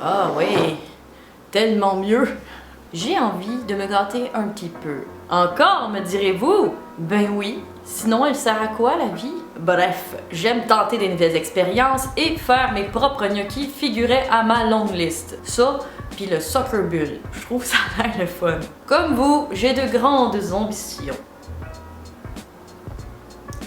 Ah oui, tellement mieux. J'ai envie de me gâter un petit peu. Encore, me direz-vous? Ben oui, sinon elle sert à quoi la vie? Bref, j'aime tenter des nouvelles expériences et faire mes propres gnocchis figurait à ma longue liste. Ça, puis le soccer bull. Je trouve ça a l'air le fun. Comme vous, j'ai de grandes ambitions.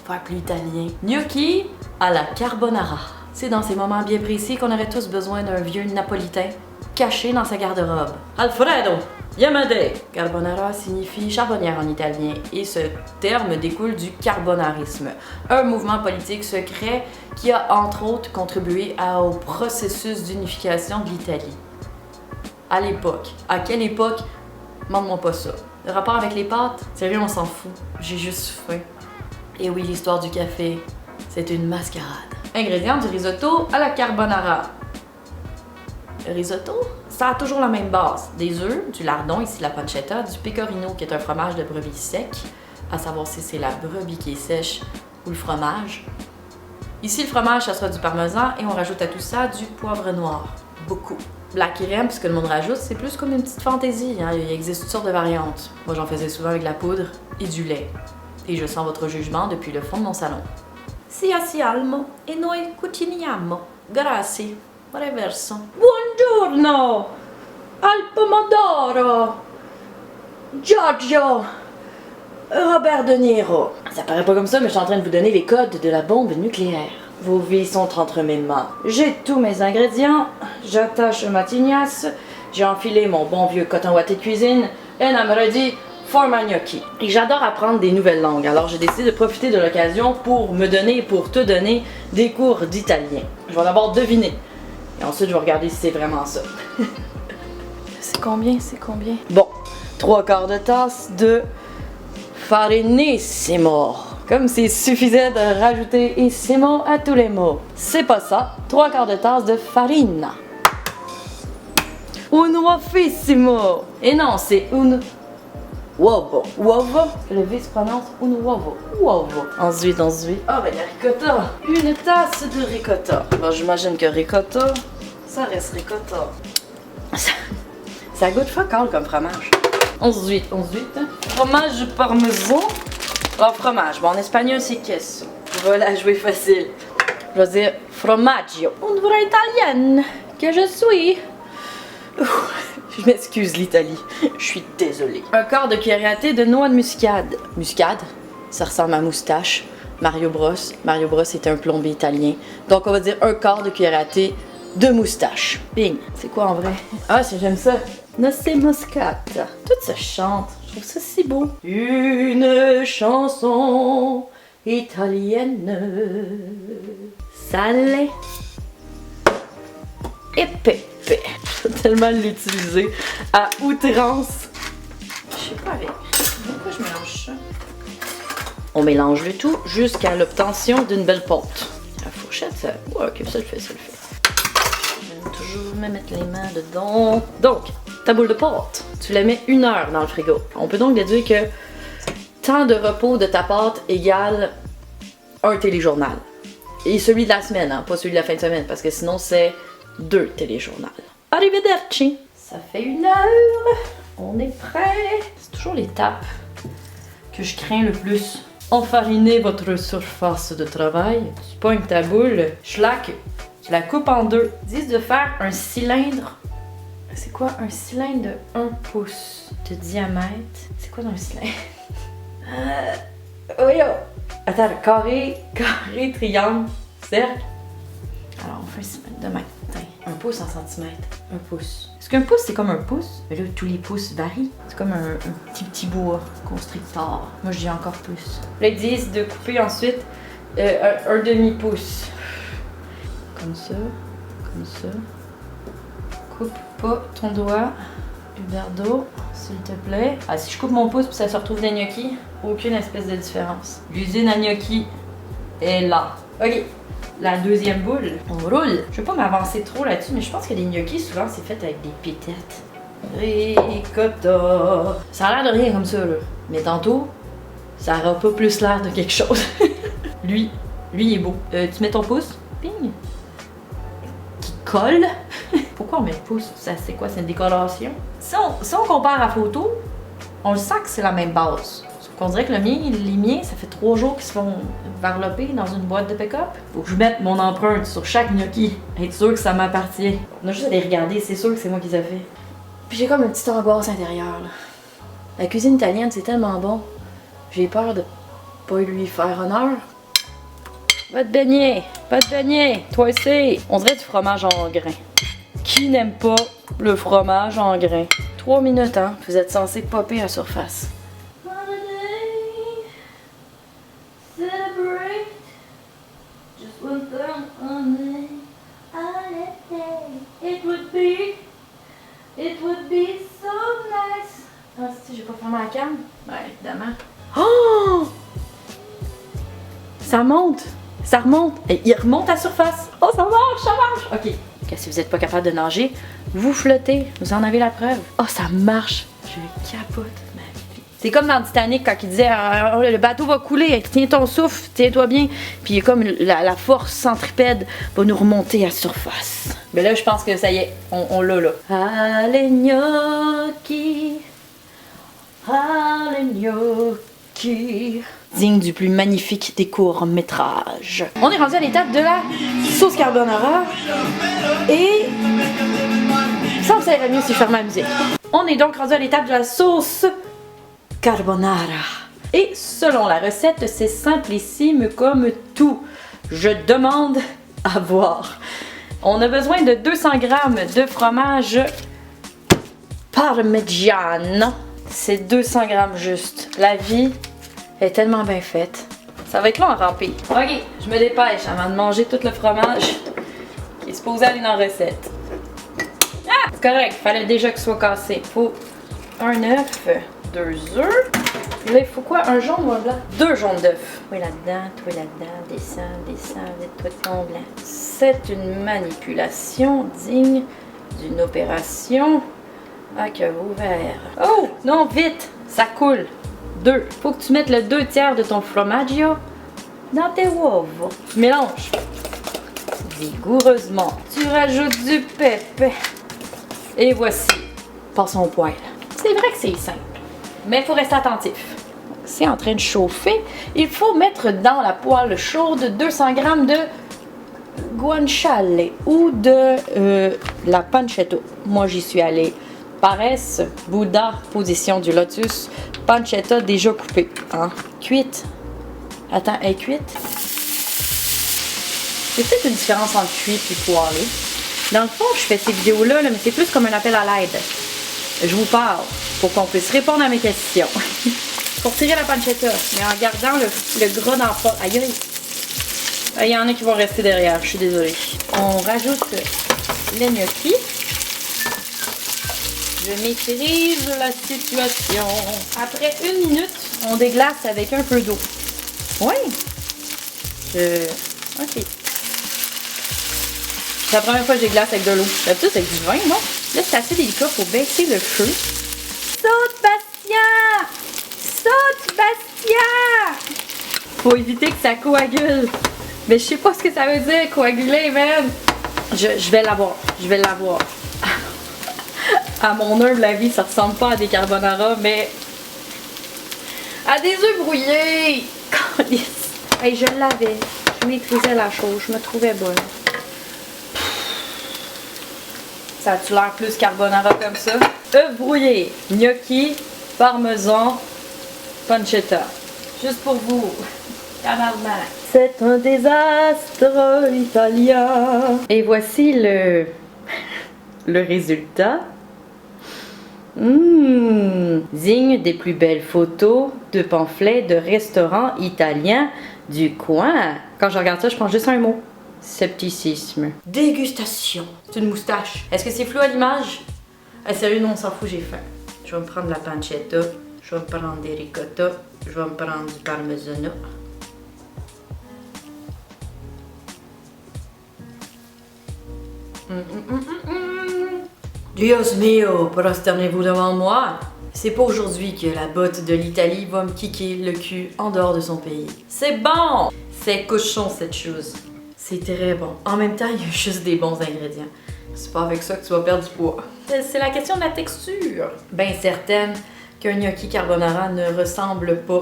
Faire plus italien. Gnocchi à la carbonara. C'est dans ces moments bien précis qu'on aurait tous besoin d'un vieux napolitain caché dans sa garde-robe. Alfredo! Yamade! Carbonara signifie charbonnière en italien et ce terme découle du carbonarisme, un mouvement politique secret qui a entre autres contribué au processus d'unification de l'Italie. À l'époque. À quelle époque? Demande-moi pas ça. Le rapport avec les pâtes? Sérieux, on s'en fout. J'ai juste faim. Et oui, l'histoire du café, c'est une mascarade. Ingrédients du risotto à la carbonara. Le risotto, ça a toujours la même base. Des œufs, du lardon, ici la pancetta, du pecorino qui est un fromage de brebis sec, à savoir si c'est la brebis qui est sèche ou le fromage. Ici, le fromage, ça sera du parmesan et on rajoute à tout ça du poivre noir. Beaucoup. La crème, ce que le monde rajoute, c'est plus comme une petite fantaisie. Hein? Il existe toutes sortes de variantes. Moi, j'en faisais souvent avec de la poudre et du lait. Et je sens votre jugement depuis le fond de mon salon. Sia siamo e noi cuciniamo. Grazie. Reverso. Buongiorno! Al pomodoro! Giorgio! Robert De Niro. Ça paraît pas comme ça, mais je suis en train de vous donner les codes de la bombe nucléaire. Vos vies sont entre mes mains. J'ai tous mes ingrédients, j'attache ma tignasse, j'ai enfilé mon bon vieux coton ouaté de cuisine, and I'm ready for my gnocchi. Et j'adore apprendre des nouvelles langues, alors j'ai décidé de profiter de l'occasion pour te donner des cours d'italien. Je vais d'abord deviner. Et ensuite, je vais regarder si c'est vraiment ça. C'est combien? C'est combien? Bon, 3/4 de tasse de farinissimo. Comme s'il suffisait de rajouter issimo à tous les mots. C'est pas ça. 3/4 de tasse de farina. Un uovissimo. Et non, c'est un uovo. Uovo, le V se prononce un uovo. Uovo. Ensuite. Ah, ben la ricotta. Une tasse de ricotta. Bon, j'imagine que ricotta, ça reste ricotta. Ça goûte fuck all comme fromage. Ensuite. Fromage parmesan. Oh, fromage. Bon, en espagnol, c'est queso. Je vais la jouer facile. Je vais dire formaggio. Une vraie italienne que je suis. Je m'excuse l'Italie, je suis désolée. Un quart de cuillère à thé de noix de muscade. Muscade, ça ressemble à moustache. Mario Bros est un plombier italien. Donc on va dire un quart de cuillère à thé de moustache. Bing, c'est quoi en vrai? Ah, j'aime ça. Noce moscata. Tout ça chante, je trouve ça si beau. Une chanson italienne. Salée. Épais. Je vais tellement l'utiliser à outrance. Je sais pas avec. Pourquoi je mélange ça? On mélange le tout jusqu'à l'obtention d'une belle pâte. La fourchette, ça. Ouais, ok, ça le fait. J'aime toujours me mettre les mains dedans. Donc, ta boule de pâte, tu la mets 1 heure dans le frigo. On peut donc déduire que temps de repos de ta pâte égale un téléjournal. Et celui de la semaine, hein, pas celui de la fin de semaine, parce que sinon c'est 2 téléjournaux. Arrivederci! Ça fait 1 heure. On est prêt. C'est toujours l'étape que je crains le plus. Enfarinez votre surface de travail. Tu pognes ta boule, schlac, tu la coupes en 2. Ils disent de faire un cylindre. C'est quoi un cylindre de 1 pouce de diamètre? C'est quoi dans le cylindre? Oui, oh. Attends, carré, triangle, cercle. Alors, on fait un cylindre de même. 1 pouce en centimètres. 1 pouce. Est-ce qu'un pouce, c'est comme un pouce? Mais là, tous les pouces varient. C'est comme un petit bois constricteur. Moi, je dis encore plus. Là, ils disent de couper ensuite un demi-pouce. Comme ça. Coupe pas ton doigt. Un verre d'eau, s'il te plaît. Ah, si je coupe mon pouce puis ça se retrouve des gnocchis, aucune espèce de différence. L'usine à gnocchis est là. Ok. La deuxième boule, on roule. Je vais pas m'avancer trop là-dessus, mais je pense que les gnocchis, souvent, c'est fait avec des pétettes. Ricotta. Ça a l'air de rien comme ça, là. Mais tantôt, ça aura pas plus l'air de quelque chose. lui, il est beau. Tu mets ton pouce, ping, qui colle. Pourquoi on met le pouce? Ça, c'est quoi? C'est une décoration? Si on compare à photo, on le sent que c'est la même base. Sauf qu'on dirait que les miens, ça fait 3 jours qu'ils se font varloper dans une boîte de pick-up. Faut que je mette mon empreinte sur chaque gnocchi. Être sûr que ça m'appartient. On a juste à les regarder, c'est sûr que c'est moi qui les ai fait. Puis j'ai comme une petite angoisse intérieure, là. La cuisine italienne, c'est tellement bon. J'ai peur de pas lui faire honneur. Pas de beignet, toi aussi. On dirait du fromage en grains. Qui n'aime pas le fromage en grains? 3 minutes, hein? Vous êtes censé popper à surface. It would be so nice. Ah, si, j'ai pas fermé la cam? Ben, évidemment. Oh! Ça monte! Ça remonte! Et il remonte à surface! Oh, ça marche, ça marche! Ok. Si vous n'êtes pas capable de nager, vous flottez. Vous en avez la preuve. Oh, ça marche! Je capote ma vie. C'est comme dans Titanic quand il disait le bateau va couler, tiens ton souffle, tiens-toi bien. Puis comme la force centripède va nous remonter à surface. Mais là, je pense que ça y est, on l'a là. Allez gnocchi, allez gnocchi. Digne du plus magnifique des courts-métrages. On est rendu à l'étape de la sauce carbonara. Et ça irait mieux si je fermais la musique. On est donc rendu à l'étape de la sauce carbonara. Et selon la recette, c'est simplissime comme tout. Je demande à voir. On a besoin de 200 g de fromage parmigiano. C'est 200 g juste. La vie est tellement bien faite. Ça va être long à ramper. Ok, je me dépêche avant de manger tout le fromage qui est supposé aller dans la recette. Ah! C'est correct, fallait déjà qu'il soit cassé. Faut un œuf, 2 œufs. Là, il faut quoi? Un jaune ou un blanc? 2 jaunes d'œufs. Toi là-dedans, descends, vite-toi de ton blanc. C'est une manipulation digne d'une opération à cœur ouvert. Oh! Non, vite! Ça coule. 2. Faut que tu mettes le 2/3 de ton formaggio dans tes uova. Tu mélanges vigoureusement. Tu rajoutes du pepe. Et voici. Passons au poêle. C'est vrai que c'est simple, mais il faut rester attentif. C'est en train de chauffer. Il faut mettre dans la poêle chaude 200 g de guanciale ou de la pancetta. Moi, j'y suis allée. Paresse, Bouddha, position du lotus, pancetta déjà coupée. Hein? Cuite. Attends, elle est cuite? Il y a peut-être une différence entre cuite et poêlée. Dans le fond, je fais ces vidéos-là, mais c'est plus comme un appel à l'aide. Je vous parle pour qu'on puisse répondre à mes questions. Pour tirer la pancetta, mais en gardant le gras dans le pot. Aïe aïe! Il y en a qui vont rester derrière, je suis désolée. On rajoute les gnocchis. Je maîtrise la situation. Après 1 minute, on déglace avec un peu d'eau. Oui. Ok. C'est la première fois que je déglace avec de l'eau. D'habitude, c'est avec du vin, non? Là, c'est assez délicat. Faut baisser le feu. Saute, Bastien! Saute, Bastien! Faut éviter que ça coagule. Mais je sais pas ce que ça veut dire, coaguler, man. Je vais l'avoir. Je vais l'avoir. À mon humble avis, ça ressemble pas à des carbonara, mais à des œufs brouillés. Hey, je l'avais. Je maîtrisais la chose. Je me trouvais bonne. Ça a-tu l'air plus carbonara comme ça? Œufs brouillés, gnocchi, parmesan, pancetta. Juste pour vous. Tabarnak. C'est un désastre italien. Et voici le résultat. Digne des plus belles photos de pamphlets de restaurants italiens du coin. Quand je regarde ça, je pense juste un mot. Scepticisme. Dégustation. C'est une moustache. Est-ce que c'est flou à l'image? Ah, sérieux, non, on s'en fout, j'ai faim. Je vais me prendre la pancetta. Je vais me prendre des ricotta. Je vais me prendre du parmigiano. Dios mio, prosternez-vous devant moi. C'est pas aujourd'hui que la botte de l'Italie va me kicker le cul en dehors de son pays. C'est bon! C'est cochon cette chose. C'est très bon. En même temps, il y a juste des bons ingrédients. C'est pas avec ça que tu vas perdre du poids. C'est la question de la texture. Ben certaine qu'un gnocchi carbonara ne ressemble pas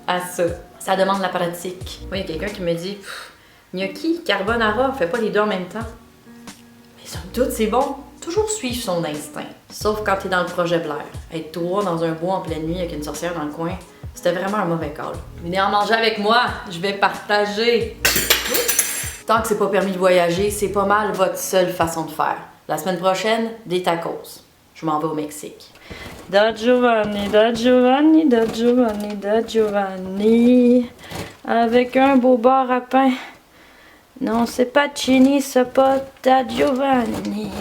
à ça. Ça demande la pratique. Moi, il y a quelqu'un qui me dit gnocchi carbonara, fais pas les deux en même temps. Mais somme toute, c'est bon. Toujours suivre son instinct. Sauf quand t'es dans le projet Blair. Être trois dans un bois en pleine nuit avec une sorcière dans le coin, c'était vraiment un mauvais call. Venez en manger avec moi, je vais partager. Tant que c'est pas permis de voyager, c'est pas mal votre seule façon de faire. La semaine prochaine, des tacos. Je m'en vais au Mexique. Da Giovanni, da Giovanni, da Giovanni, da Giovanni. Avec un beau bar à pain. Non, c'est pas Chini, c'est pas da Giovanni.